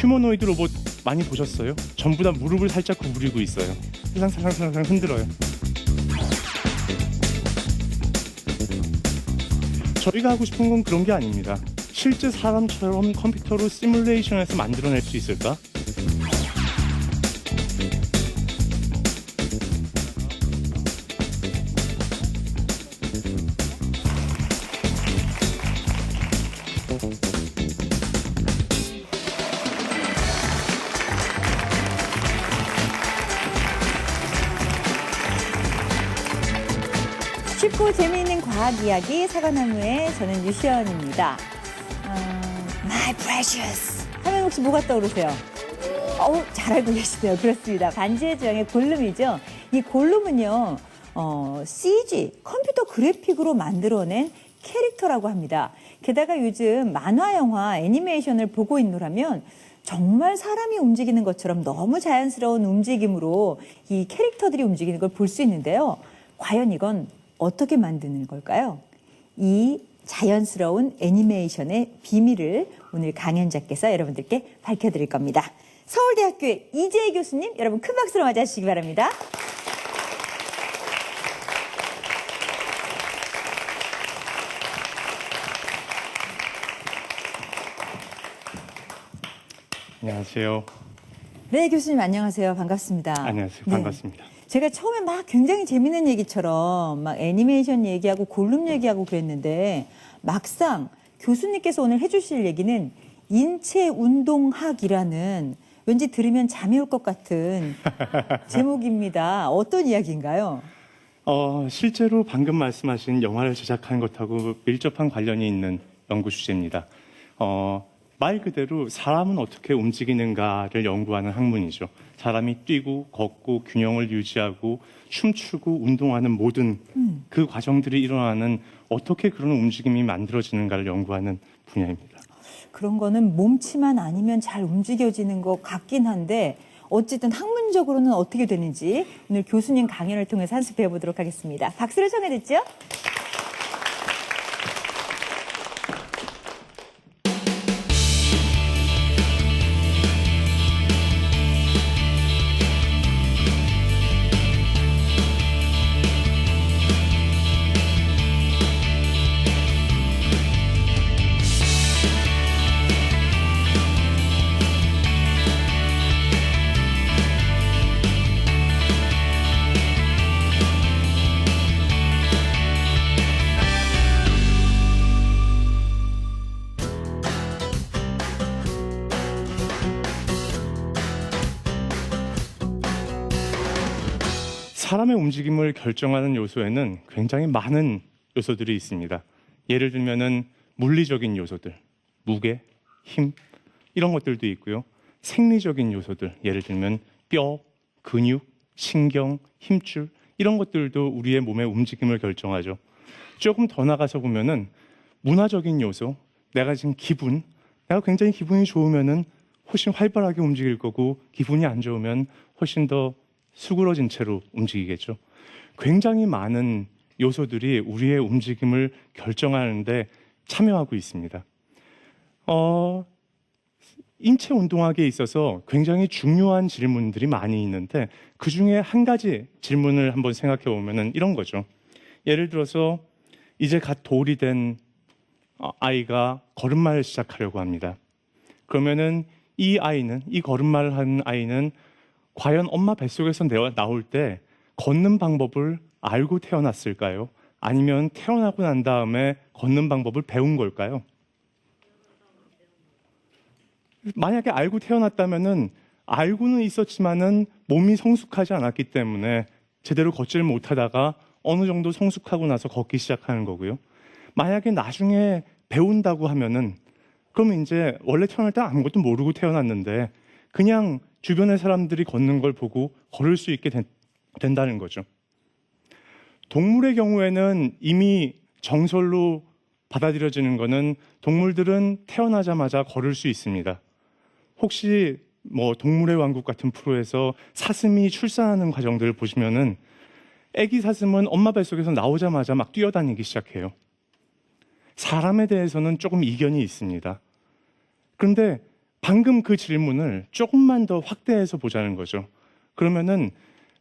휴머노이드 로봇 많이 보셨어요? 전부 다 무릎을 살짝 구부리고 있어요. 살랑살랑살랑 흔들어요. 저희가 하고 싶은 건 그런 게 아닙니다. 실제 사람처럼 컴퓨터로 시뮬레이션해서 만들어낼 수 있을까? 쉽고 재미있는 과학 이야기 사과나무의 저는 유시연입니다. My precious 하면 혹시 뭐가 떠오르세요? 잘 알고 계시네요. 그렇습니다. 반지의 제왕의 골룸이죠. 이 골룸은요, CG 컴퓨터 그래픽으로 만들어낸 캐릭터라고 합니다. 게다가 요즘 만화, 영화, 애니메이션을 보고 있노라면 정말 사람이 움직이는 것처럼 너무 자연스러운 움직임으로 이 캐릭터들이 움직이는 걸 볼 수 있는데요. 과연 이건 어떻게 만드는 걸까요? 이 자연스러운 애니메이션의 비밀을 오늘 강연자께서 여러분들께 밝혀드릴 겁니다. 서울대학교의 이재희 교수님, 여러분 큰 박수로 맞아주시기 바랍니다. 안녕하세요. 네, 교수님 안녕하세요. 반갑습니다. 안녕하세요. 네. 반갑습니다. 제가 처음에 막 굉장히 재밌는 얘기처럼 막 애니메이션 얘기하고 골룸 얘기하고 그랬는데 막상 교수님께서 오늘 해주실 얘기는 인체운동학이라는 왠지 들으면 잠이 올 것 같은 제목입니다. 어떤 이야기인가요? 실제로 방금 말씀하신 영화를 제작하는 것하고 밀접한 관련이 있는 연구 주제입니다. 말 그대로 사람은 어떻게 움직이는가를 연구하는 학문이죠. 사람이 뛰고 걷고 균형을 유지하고 춤추고 운동하는 모든 그 과정들이 일어나는 어떻게 그런 움직임이 만들어지는가를 연구하는 분야입니다. 그런 거는 몸치만 아니면 잘 움직여지는 것 같긴 한데 어쨌든 학문적으로는 어떻게 되는지 오늘 교수님 강연을 통해서 한 수 배워보도록 하겠습니다. 박수를 청해 듣죠? 사람의 움직임을 결정하는 요소에는 굉장히 많은 요소들이 있습니다. 예를 들면은 물리적인 요소들, 무게, 힘 이런 것들도 있고요. 생리적인 요소들, 예를 들면 뼈, 근육, 신경, 힘줄 이런 것들도 우리의 몸의 움직임을 결정하죠. 조금 더 나가서 보면은 문화적인 요소, 내가 지금 내가 굉장히 기분이 좋으면은 훨씬 활발하게 움직일 거고 기분이 안 좋으면 훨씬 더 수그러진 채로 움직이겠죠. 굉장히 많은 요소들이 우리의 움직임을 결정하는데 참여하고 있습니다. 인체 운동학에 있어서 굉장히 중요한 질문들이 많이 있는데 그 중에 한 가지 질문을 한번 생각해 보면 이런 거죠. 예를 들어서 이제 갓 돌이 된 아이가 걸음마를 시작하려고 합니다. 그러면은 이 걸음마를 하는 아이는 과연 엄마 뱃속에서 나올 때 걷는 방법을 알고 태어났을까요? 아니면 태어나고 난 다음에 걷는 방법을 배운 걸까요? 만약에 알고 태어났다면은 알고는 있었지만은 몸이 성숙하지 않았기 때문에 제대로 걷지를 못하다가 어느 정도 성숙하고 나서 걷기 시작하는 거고요. 만약에 나중에 배운다고 하면은 그러면 이제 원래 태어날 때 아무것도 모르고 태어났는데 그냥 주변의 사람들이 걷는 걸 보고 걸을 수 있게 된다는 거죠. 동물의 경우에는 이미 정설로 받아들여지는 거는 동물들은 태어나자마자 걸을 수 있습니다. 혹시 동물의 왕국 같은 프로에서 사슴이 출산하는 과정들을 보시면은 아기 사슴은 엄마 뱃속에서 나오자마자 막 뛰어다니기 시작해요. 사람에 대해서는 조금 이견이 있습니다. 그런데 방금 그 질문을 조금만 더 확대해서 보자는 거죠. 그러면은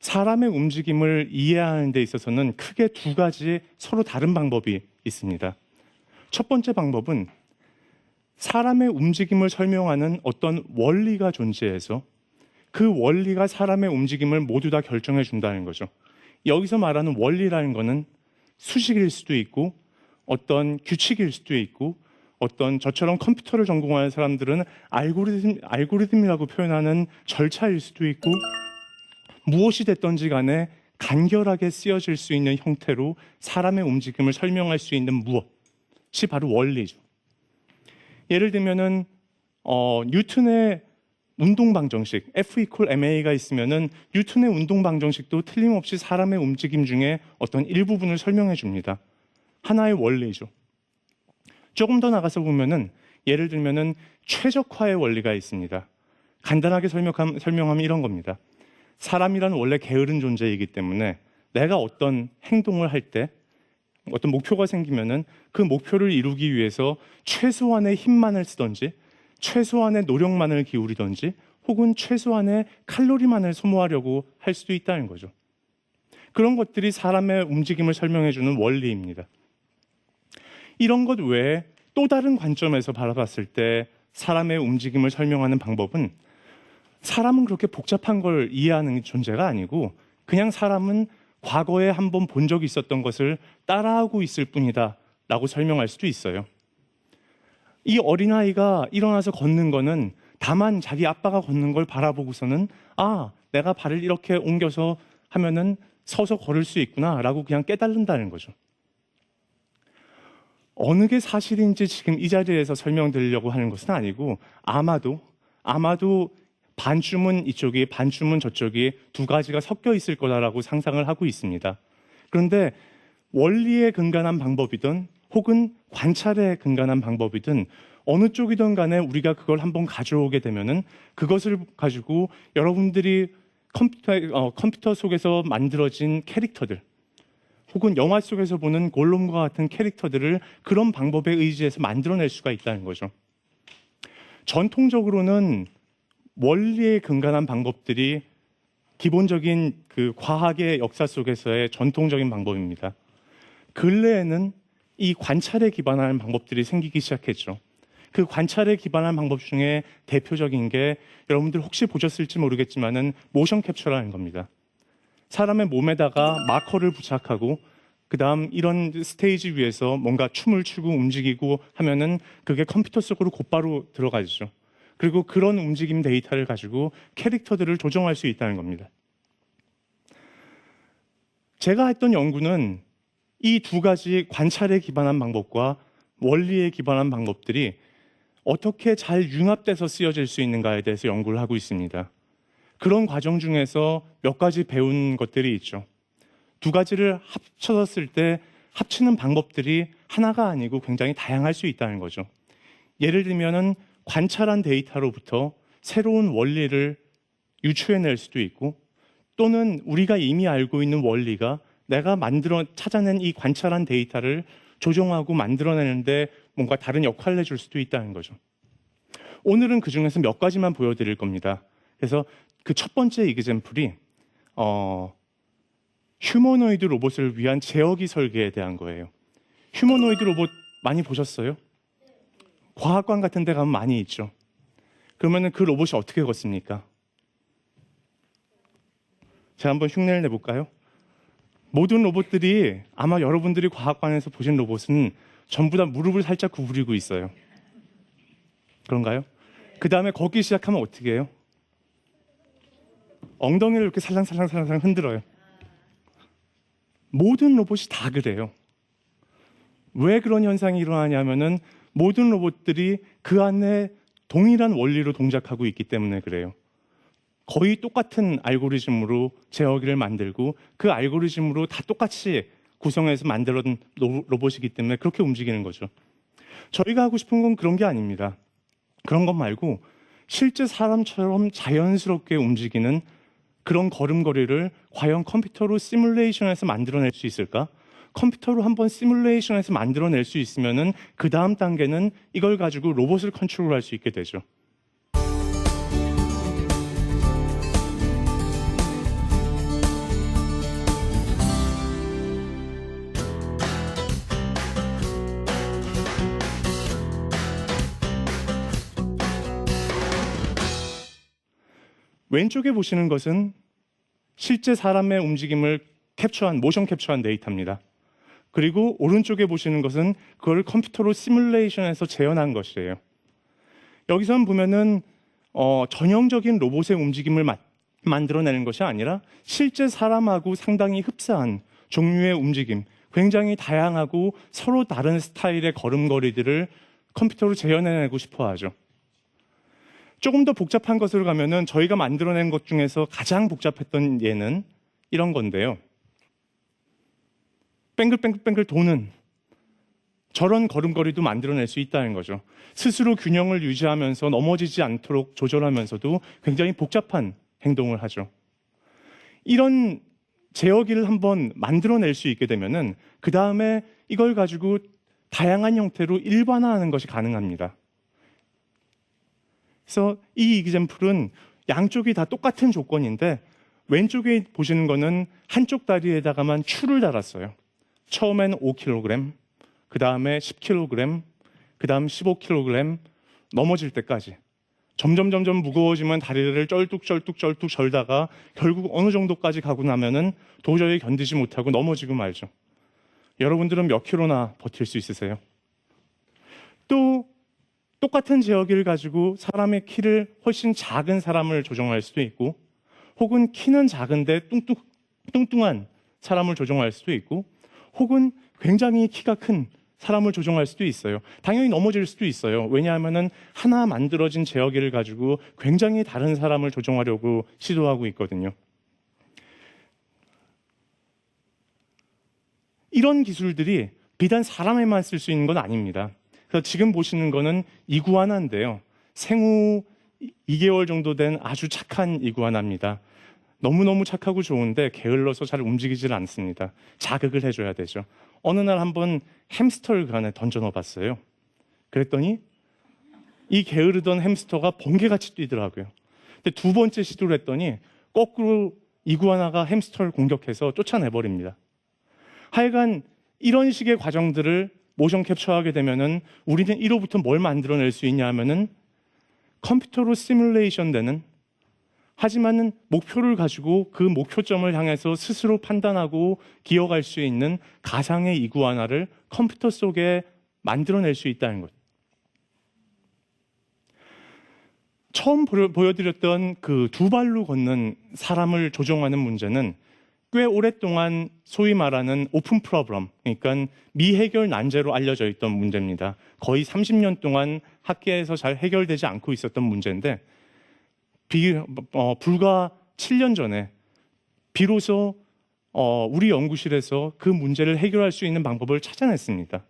사람의 움직임을 이해하는 데 있어서는 크게 두 가지 서로 다른 방법이 있습니다. 첫 번째 방법은 사람의 움직임을 설명하는 어떤 원리가 존재해서 그 원리가 사람의 움직임을 모두 다 결정해 준다는 거죠. 여기서 말하는 원리라는 거는 수식일 수도 있고 어떤 규칙일 수도 있고 어떤 저처럼 컴퓨터를 전공하는 사람들은 알고리즘이라고 표현하는 절차일 수도 있고 무엇이 됐든지 간에 간결하게 쓰여질 수 있는 형태로 사람의 움직임을 설명할 수 있는 무엇이 바로 원리죠. 예를 들면은 뉴턴의 운동 방정식 F=ma가 있으면은 뉴턴의 운동 방정식도 틀림없이 사람의 움직임 중에 어떤 일부분을 설명해 줍니다. 하나의 원리죠. 조금 더 나가서 보면은 예를 들면은 최적화의 원리가 있습니다. 간단하게 설명하면 이런 겁니다. 사람이란 원래 게으른 존재이기 때문에 내가 어떤 행동을 할 때 어떤 목표가 생기면은 그 목표를 이루기 위해서 최소한의 힘만을 쓰든지 최소한의 노력만을 기울이든지 혹은 최소한의 칼로리만을 소모하려고 할 수도 있다는 거죠. 그런 것들이 사람의 움직임을 설명해주는 원리입니다. 이런 것 외에 또 다른 관점에서 바라봤을 때 사람의 움직임을 설명하는 방법은 사람은 그렇게 복잡한 걸 이해하는 존재가 아니고 그냥 사람은 과거에 한번 본 적이 있었던 것을 따라하고 있을 뿐이다 라고 설명할 수도 있어요. 이 어린아이가 일어나서 걷는 거는 다만 자기 아빠가 걷는 걸 바라보고서는 내가 발을 이렇게 옮겨서 하면은 서서 걸을 수 있구나 라고 그냥 깨달는다는 거죠. 어느 게 사실인지 지금 이 자리에서 설명드리려고 하는 것은 아니고 아마도 반쯤은 이쪽이 반쯤은 저쪽이 두 가지가 섞여 있을 거다라고 상상을 하고 있습니다. 그런데 원리에 근간한 방법이든 혹은 관찰에 근간한 방법이든 어느 쪽이든 간에 우리가 그걸 한번 가져오게 되면은 그것을 가지고 여러분들이 컴퓨터 속에서 만들어진 캐릭터들 혹은 영화 속에서 보는 골룸과 같은 캐릭터들을 그런 방법에 의지해서 만들어낼 수가 있다는 거죠. 전통적으로는 원리에 근간한 방법들이 기본적인 그 과학의 역사 속에서의 전통적인 방법입니다. 근래에는 이 관찰에 기반한 방법들이 생기기 시작했죠. 그 관찰에 기반한 방법 중에 대표적인 게 여러분들 혹시 보셨을지 모르겠지만은 모션 캡처라는 겁니다. 사람의 몸에다가 마커를 부착하고 그다음 이런 스테이지 위에서 뭔가 춤을 추고 움직이고 하면은 그게 컴퓨터 속으로 곧바로 들어가죠. 그리고 그런 움직임 데이터를 가지고 캐릭터들을 조정할 수 있다는 겁니다. 제가 했던 연구는 이 두 가지 관찰에 기반한 방법과 원리에 기반한 방법들이 어떻게 잘 융합돼서 쓰여질 수 있는가에 대해서 연구를 하고 있습니다. 그런 과정 중에서 몇 가지 배운 것들이 있죠. 두 가지를 합쳐졌을 때 합치는 방법들이 하나가 아니고 굉장히 다양할 수 있다는 거죠. 예를 들면은 관찰한 데이터로부터 새로운 원리를 유추해낼 수도 있고 또는 우리가 이미 알고 있는 원리가 내가 찾아낸 이 관찰한 데이터를 조정하고 만들어내는데 뭔가 다른 역할을 해줄 수도 있다는 거죠. 오늘은 그 중에서 몇 가지만 보여드릴 겁니다. 그래서 그 첫 번째 이그젬플이 휴머노이드 로봇을 위한 제어기 설계에 대한 거예요. 휴머노이드 로봇 많이 보셨어요? 과학관 같은 데 가면 많이 있죠. 그러면 그 로봇이 어떻게 걷습니까? 제가 한번 흉내를 내볼까요? 모든 로봇들이 아마 여러분들이 과학관에서 보신 로봇은 전부 다 무릎을 살짝 구부리고 있어요. 그런가요? 그 다음에 걷기 시작하면 어떻게 해요? 엉덩이를 이렇게 살랑살랑 흔들어요. 모든 로봇이 다 그래요. 왜 그런 현상이 일어나냐면은 모든 로봇들이 그 안에 동일한 원리로 동작하고 있기 때문에 그래요. 거의 똑같은 알고리즘으로 제어기를 만들고 그 알고리즘으로 다 똑같이 구성해서 만들어진 로봇이기 때문에 그렇게 움직이는 거죠. 저희가 하고 싶은 건 그런 게 아닙니다. 그런 것 말고 실제 사람처럼 자연스럽게 움직이는 그런 걸음걸이를 과연 컴퓨터로 시뮬레이션해서 만들어낼 수 있을까? 컴퓨터로 한번 시뮬레이션해서 만들어낼 수 있으면은 그 다음 단계는 이걸 가지고 로봇을 컨트롤할 수 있게 되죠. 왼쪽에 보시는 것은 실제 사람의 움직임을 모션 캡처한 데이터입니다. 그리고 오른쪽에 보시는 것은 그걸 컴퓨터로 시뮬레이션해서 재현한 것이에요. 여기선 보면은 전형적인 로봇의 움직임을 만들어내는 것이 아니라 실제 사람하고 상당히 흡사한 종류의 움직임, 굉장히 다양하고 서로 다른 스타일의 걸음걸이들을 컴퓨터로 재현해내고 싶어 하죠. 조금 더 복잡한 것으로 가면은 저희가 만들어낸 것 중에서 가장 복잡했던 예는 이런 건데요. 뱅글뱅글뱅글 도는 저런 걸음걸이도 만들어낼 수 있다는 거죠. 스스로 균형을 유지하면서 넘어지지 않도록 조절하면서도 굉장히 복잡한 행동을 하죠. 이런 제어기를 한번 만들어낼 수 있게 되면은 그 다음에 이걸 가지고 다양한 형태로 일반화하는 것이 가능합니다. 그래서 이 이그젬플은 양쪽이 다 똑같은 조건인데 왼쪽에 보시는 거는 한쪽 다리에다가만 추를 달았어요. 처음엔 5kg, 그 다음에 10kg, 그 다음 15kg 넘어질 때까지 점점 무거워지면 다리를 쩔뚝 절다가 결국 어느 정도까지 가고 나면은 도저히 견디지 못하고 넘어지고 말죠. 여러분들은 몇 킬로나 버틸 수 있으세요? 또 똑같은 제어기를 가지고 사람의 키를 훨씬 작은 사람을 조정할 수도 있고, 혹은 키는 작은데 뚱뚱한 사람을 조정할 수도 있고, 혹은 굉장히 키가 큰 사람을 조정할 수도 있어요. 당연히 넘어질 수도 있어요. 왜냐하면은 하나 만들어진 제어기를 가지고 굉장히 다른 사람을 조정하려고 시도하고 있거든요. 이런 기술들이 비단 사람에만 쓸 수 있는 건 아닙니다. 그래서 지금 보시는 거는 이구아나인데요. 생후 2개월 정도 된 아주 착한 이구아나입니다. 너무너무 착하고 좋은데 게을러서 잘 움직이질 않습니다. 자극을 해줘야 되죠. 어느 날 한번 햄스터를 그 안에 던져 넣어봤어요. 그랬더니 이 게으르던 햄스터가 번개같이 뛰더라고요. 근데 두 번째 시도를 했더니 거꾸로 이구아나가 햄스터를 공격해서 쫓아내버립니다. 하여간 이런 식의 과정들을 모션 캡처하게 되면은 우리는 이로부터 뭘 만들어낼 수 있냐 하면은 컴퓨터로 시뮬레이션 되는, 하지만은 목표를 가지고 그 목표점을 향해서 스스로 판단하고 기어갈 수 있는 가상의 이구아나를 컴퓨터 속에 만들어낼 수 있다는 것. 처음 보여드렸던 그 두 발로 걷는 사람을 조종하는 문제는 꽤 오랫동안 소위 말하는 오픈 프로블럼, 그러니까 미해결 난제로 알려져 있던 문제입니다. 거의 30년 동안 학계에서 잘 해결되지 않고 있었던 문제인데 불과 7년 전에 비로소 우리 연구실에서 그 문제를 해결할 수 있는 방법을 찾아냈습니다.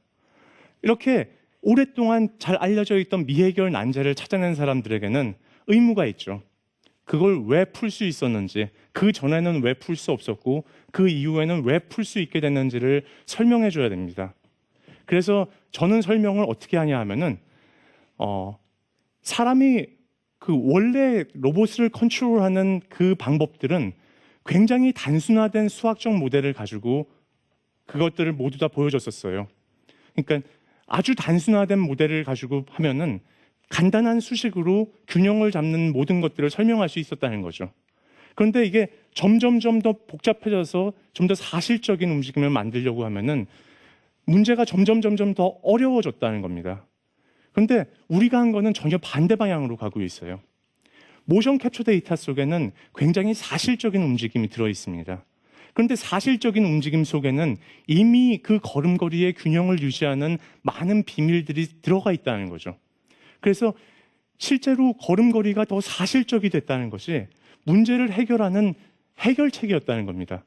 이렇게 오랫동안 잘 알려져 있던 미해결 난제를 찾아낸 사람들에게는 의무가 있죠. 그걸 왜 풀 수 있었는지, 그 전에는 왜 풀 수 없었고 그 이후에는 왜 풀 수 있게 됐는지를 설명해 줘야 됩니다. 그래서 저는 설명을 어떻게 하냐 하면은 사람이 그 원래 로봇을 컨트롤하는 그 방법들은 굉장히 단순화된 수학적 모델을 가지고 그것들을 모두 다 보여줬었어요. 그러니까 아주 단순화된 모델을 가지고 하면은 간단한 수식으로 균형을 잡는 모든 것들을 설명할 수 있었다는 거죠. 그런데 이게 점점 더 복잡해져서 좀 더 사실적인 움직임을 만들려고 하면은 문제가 점점 더 어려워졌다는 겁니다. 그런데 우리가 한 거는 전혀 반대 방향으로 가고 있어요. 모션 캡처 데이터 속에는 굉장히 사실적인 움직임이 들어 있습니다. 그런데 사실적인 움직임 속에는 이미 그 걸음걸이의 균형을 유지하는 많은 비밀들이 들어가 있다는 거죠. 그래서 실제로 걸음걸이가 더 사실적이 됐다는 것이 문제를 해결하는 해결책이었다는 겁니다.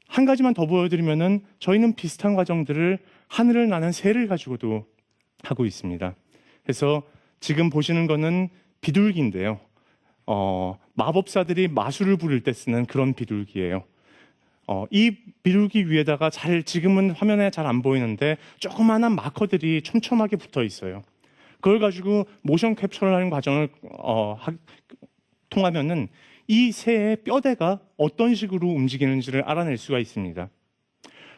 한 가지만 더 보여드리면은 저희는 비슷한 과정들을 하늘을 나는 새를 가지고도 하고 있습니다. 그래서 지금 보시는 거는 비둘기인데요. 마법사들이 마술을 부릴 때 쓰는 그런 비둘기예요. 이 비둘기 위에다가 지금은 화면에 잘 안 보이는데 조그마한 마커들이 촘촘하게 붙어 있어요. 그걸 가지고 모션 캡처를 하는 과정을 통하면은 이 새의 뼈대가 어떤 식으로 움직이는지를 알아낼 수가 있습니다.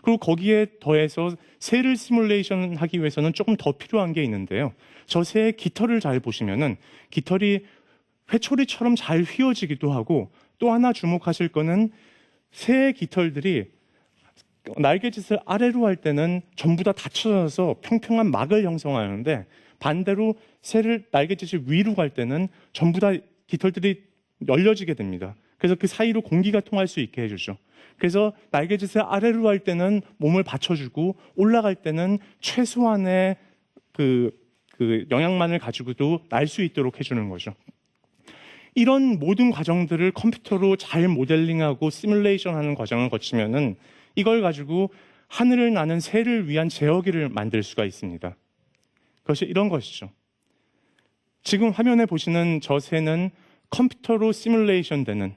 그리고 거기에 더해서 새를 시뮬레이션 하기 위해서는 조금 더 필요한 게 있는데요. 저 새의 깃털을 잘 보시면은 깃털이 회초리처럼 잘 휘어지기도 하고, 또 하나 주목하실 거는 새의 깃털들이 날개짓을 아래로 할 때는 전부 다 닫혀져서 평평한 막을 형성하는데, 반대로 새를 날개짓을 위로 갈 때는 전부 다 깃털들이 열려지게 됩니다. 그래서 그 사이로 공기가 통할 수 있게 해주죠. 그래서 날개짓을 아래로 할 때는 몸을 받쳐주고, 올라갈 때는 최소한의 그 영향만을 가지고도 날 수 있도록 해주는 거죠. 이런 모든 과정들을 컴퓨터로 잘 모델링하고 시뮬레이션하는 과정을 거치면은 이걸 가지고 하늘을 나는 새를 위한 제어기를 만들 수가 있습니다. 그것이 이런 것이죠. 지금 화면에 보시는 저 새는 컴퓨터로 시뮬레이션 되는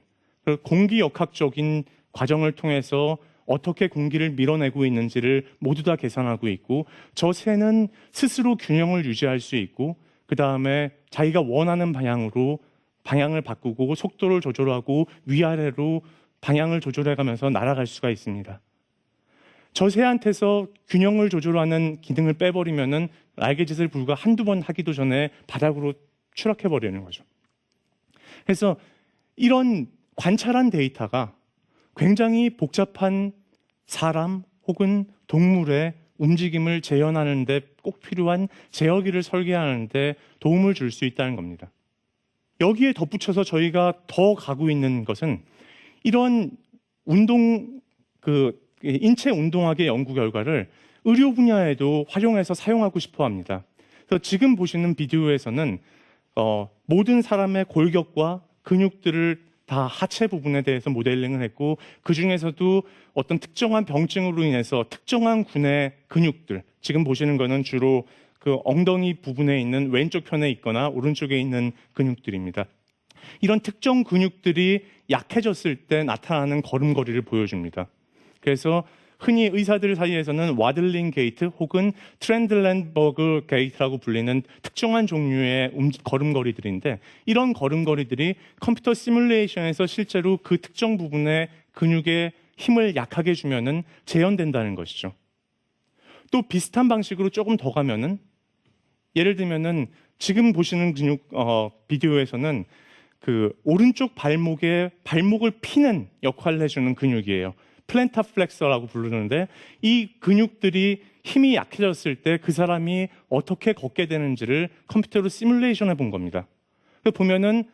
공기역학적인 과정을 통해서 어떻게 공기를 밀어내고 있는지를 모두 다 계산하고 있고, 저 새는 스스로 균형을 유지할 수 있고, 그 다음에 자기가 원하는 방향으로 방향을 바꾸고 속도를 조절하고 위아래로 방향을 조절해가면서 날아갈 수가 있습니다. 저 새한테서 균형을 조절하는 기능을 빼버리면은 날개짓을 불과 한두 번 하기도 전에 바닥으로 추락해버리는 거죠. 그래서 이런 관찰한 데이터가 굉장히 복잡한 사람 혹은 동물의 움직임을 재현하는 데 꼭 필요한 제어기를 설계하는 데 도움을 줄 수 있다는 겁니다. 여기에 덧붙여서 저희가 더 가고 있는 것은 이런 인체 운동학의 연구 결과를 의료 분야에도 활용해서 사용하고 싶어 합니다. 그래서 지금 보시는 비디오에서는 모든 사람의 골격과 근육들을 다 하체 부분에 대해서 모델링을 했고, 그 중에서도 어떤 특정한 병증으로 인해서 특정한 군의 근육들, 지금 보시는 거는 주로 그 엉덩이 부분에 있는 왼쪽 편에 있거나 오른쪽에 있는 근육들입니다. 이런 특정 근육들이 약해졌을 때 나타나는 걸음걸이를 보여줍니다. 그래서 흔히 의사들 사이에서는 와들링 게이트 혹은 트렌들랜버그 게이트라고 불리는 특정한 종류의 걸음걸이들인데, 이런 걸음걸이들이 컴퓨터 시뮬레이션에서 실제로 그 특정 부분의 근육의 힘을 약하게 주면은 재현된다는 것이죠. 또 비슷한 방식으로 조금 더 가면은, 예를 들면은 지금 보시는 비디오에서는 그 오른쪽 발목을 피는 역할을 해주는 근육이에요. 플랜타 플렉서라고 부르는데, 이 근육들이 힘이 약해졌을 때 그 사람이 어떻게 걷게 되는지를 컴퓨터로 시뮬레이션 해본 겁니다. 보면은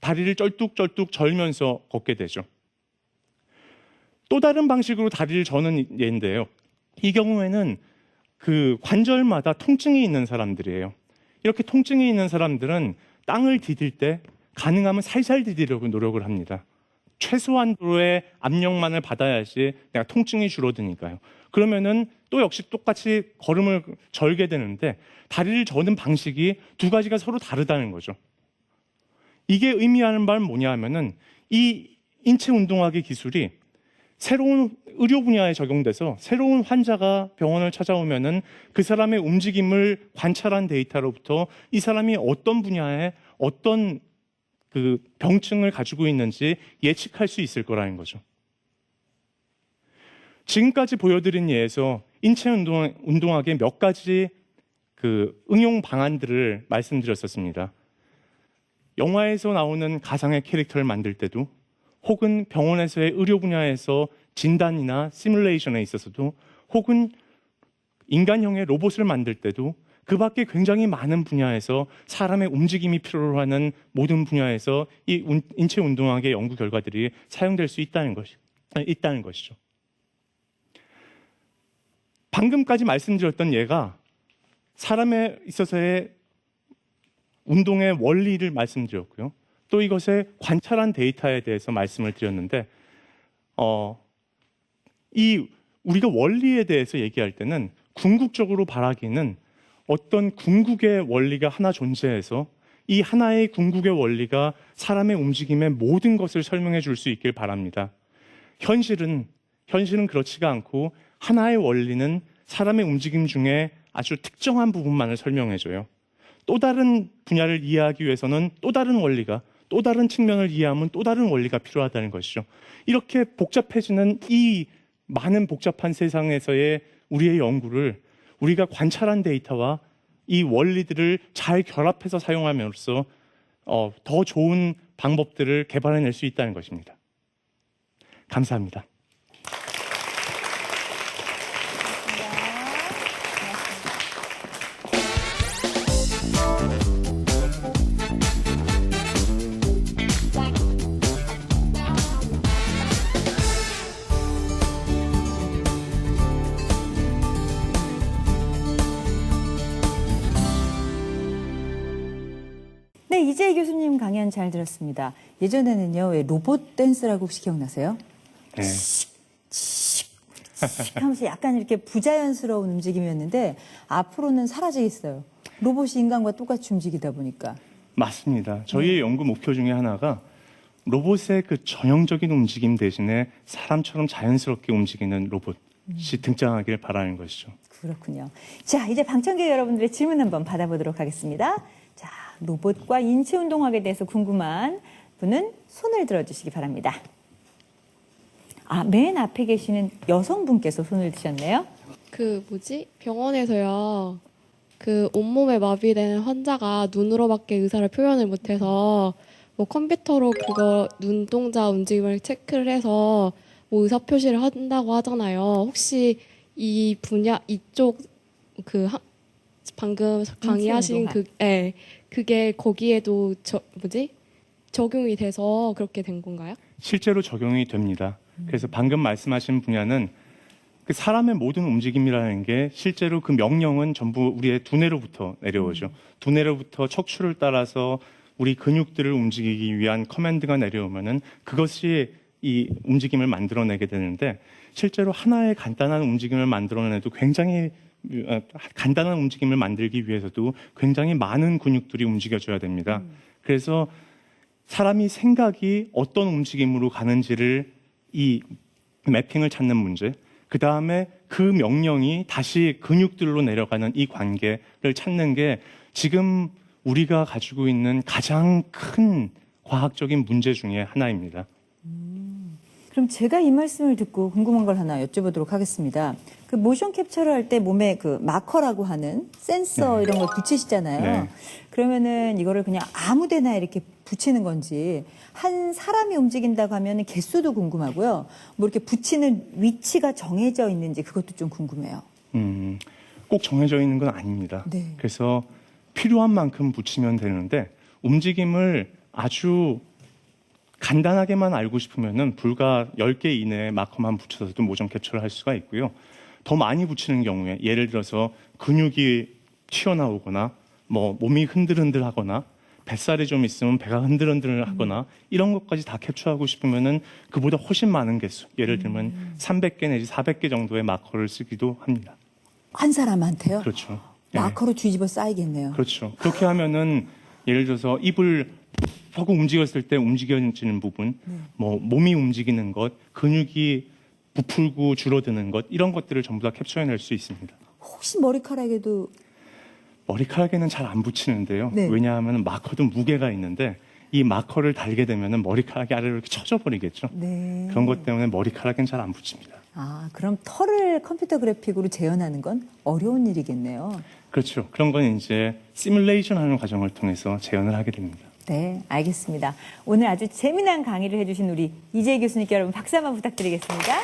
다리를 쩔뚝쩔뚝 절면서 걷게 되죠. 또 다른 방식으로 다리를 저는 예인데요. 이 경우에는 그 관절마다 통증이 있는 사람들이에요. 이렇게 통증이 있는 사람들은 땅을 디딜 때 가능하면 살살 디디려고 노력을 합니다. 최소한도의 압력만을 받아야지 내가 통증이 줄어드니까요. 그러면은 또 역시 똑같이 걸음을 절게 되는데, 다리를 저는 방식이 두 가지가 서로 다르다는 거죠. 이게 의미하는 바는 뭐냐 하면은, 이 인체 운동학의 기술이 새로운 의료 분야에 적용돼서 새로운 환자가 병원을 찾아오면은 그 사람의 움직임을 관찰한 데이터로부터 이 사람이 어떤 분야에 어떤 그 병증을 가지고 있는지 예측할 수 있을 거라는 거죠. 지금까지 보여드린 예에서 인체 운동학의 몇 가지 그 응용 방안들을 말씀드렸었습니다. 영화에서 나오는 가상의 캐릭터를 만들 때도, 혹은 병원에서의 의료 분야에서 진단이나 시뮬레이션에 있어서도, 혹은 인간형의 로봇을 만들 때도, 그 밖에 굉장히 많은 분야에서 사람의 움직임이 필요로 하는 모든 분야에서 이 인체 운동학의 연구 결과들이 사용될 수 있다는 것이죠. 방금까지 말씀드렸던 예가 사람에 있어서의 운동의 원리를 말씀드렸고요. 또 이것의 관찰한 데이터에 대해서 말씀을 드렸는데, 우리가 원리에 대해서 얘기할 때는 궁극적으로 바라기는 어떤 궁극의 원리가 하나 존재해서 이 하나의 궁극의 원리가 사람의 움직임의 모든 것을 설명해 줄 수 있길 바랍니다. 현실은 그렇지가 않고, 하나의 원리는 사람의 움직임 중에 아주 특정한 부분만을 설명해줘요. 또 다른 분야를 이해하기 위해서는 또 다른 원리가, 또 다른 측면을 이해하면 또 다른 원리가 필요하다는 것이죠. 이렇게 복잡해지는 이 많은 복잡한 세상에서의 우리의 연구를 우리가 관찰한 데이터와 이 원리들을 잘 결합해서 사용함으로써 더 좋은 방법들을 개발해낼 수 있다는 것입니다. 감사합니다. 네, 이재희 교수님 강연 잘 들었습니다. 예전에는요, 왜 로봇 댄스라고 혹시 기억나세요? 네. 하면서 약간 이렇게 부자연스러운 움직임이었는데 앞으로는 사라지겠어요. 로봇이 인간과 똑같이 움직이다 보니까. 맞습니다. 저희의 연구 목표 중에 하나가 로봇의 그 전형적인 움직임 대신에 사람처럼 자연스럽게 움직이는 로봇이 등장하길 바라는 것이죠. 그렇군요. 자, 이제 방청객 여러분들의 질문 한번 받아보도록 하겠습니다. 자, 로봇과 인체 운동학에 대해서 궁금한 분은 손을 들어주시기 바랍니다. 아, 맨 앞에 계시는 여성분께서 손을 드셨네요. 병원에서요. 온몸에 마비된 환자가 눈으로밖에 의사를 표현을 못해서 뭐 컴퓨터로 그거 눈동자 움직임을 체크를 해서 뭐 의사 표시를 한다고 하잖아요. 혹시 이 분야 이쪽 방금 강의하신 그게 거기에도 적용이 돼서 그렇게 된 건가요? 실제로 적용이 됩니다. 그래서 방금 말씀하신 분야는 그 사람의 모든 움직임이라는 게 실제로 그 명령은 전부 우리의 두뇌로부터 내려오죠. 두뇌로부터 척추를 따라서 우리 근육들을 움직이기 위한 커맨드가 내려오면은 그것이 이 움직임을 만들어내게 되는데 실제로 하나의 간단한 움직임을 만들어내도 굉장히 간단한 움직임을 만들기 위해서도 굉장히 많은 근육들이 움직여줘야 됩니다. 그래서 사람이 생각이 어떤 움직임으로 가는지를 이 매핑을 찾는 문제, 그 다음에 그 명령이 다시 근육들로 내려가는 이 관계를 찾는 게 지금 우리가 가지고 있는 가장 큰 과학적인 문제 중에 하나입니다. 그럼 제가 이 말씀을 듣고 궁금한 걸 하나 여쭤보도록 하겠습니다. 그 모션 캡처를 할 때 몸에 그 마커라고 하는 센서 이런 걸 붙이시잖아요. 네. 그러면은 이거를 그냥 아무 데나 이렇게 붙이는 건지 한 사람이 움직인다고 하면 개수도 궁금하고요. 뭐 이렇게 붙이는 위치가 정해져 있는지 그것도 좀 궁금해요. 꼭 정해져 있는 건 아닙니다. 네. 그래서 필요한 만큼 붙이면 되는데 움직임을 아주 간단하게만 알고 싶으면은 불과 10개 이내에 마커만 붙여서도 모션 캡처를 할 수가 있고요. 더 많이 붙이는 경우에 예를 들어서 근육이 튀어나오거나 뭐 몸이 흔들흔들하거나 뱃살이 좀 있으면 배가 흔들흔들하거나 이런 것까지 다 캡처하고 싶으면은 그보다 훨씬 많은 개수, 예를 들면 300개 내지 400개 정도의 마커를 쓰기도 합니다. 한 사람한테요? 그렇죠. 예. 마커로 뒤집어 쌓이겠네요. 그렇죠. 그렇게 하면은 예를 들어서 입을 하고 움직였을 때 움직여지는 부분, 뭐 몸이 움직이는 것, 근육이 부풀고 줄어드는 것 이런 것들을 전부 다 캡처해낼 수 있습니다. 혹시 머리카락에도 머리카락에는 잘 안 붙이는데요. 네. 왜냐하면 마커도 무게가 있는데 이 마커를 달게 되면은 머리카락이 아래로 이렇게 쳐져 버리겠죠. 네. 그런 것 때문에 머리카락엔 잘 안 붙입니다. 아, 그럼 털을 컴퓨터 그래픽으로 재현하는 건 어려운 일이겠네요. 그렇죠. 그런 건 이제 시뮬레이션 하는 과정을 통해서 재현을 하게 됩니다. 네, 알겠습니다. 오늘 아주 재미난 강의를 해주신 우리 이재희 교수님께 여러분 박수 한번 부탁드리겠습니다. 네.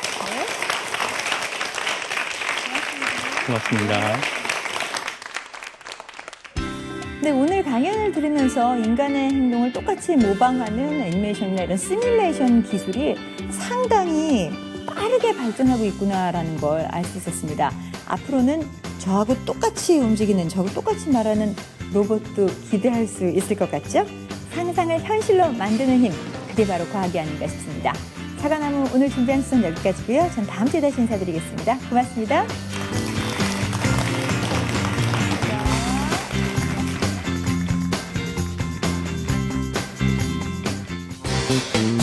고맙습니다. 네, 오늘 강연을 들으면서 인간의 행동을 똑같이 모방하는 애니메이션이나 이런 시뮬레이션 기술이 상당히 빠르게 발전하고 있구나라는 걸 알 수 있었습니다. 앞으로는 저하고 똑같이 움직이는, 저하고 똑같이 말하는 로봇도 기대할 수 있을 것 같죠? 상상을 현실로 만드는 힘, 그게 바로 과학이 아닌가 싶습니다. 사과나무 오늘 준비한 수업 여기까지고요. 전 다음 주에 다시 인사드리겠습니다. 고맙습니다. Thank you.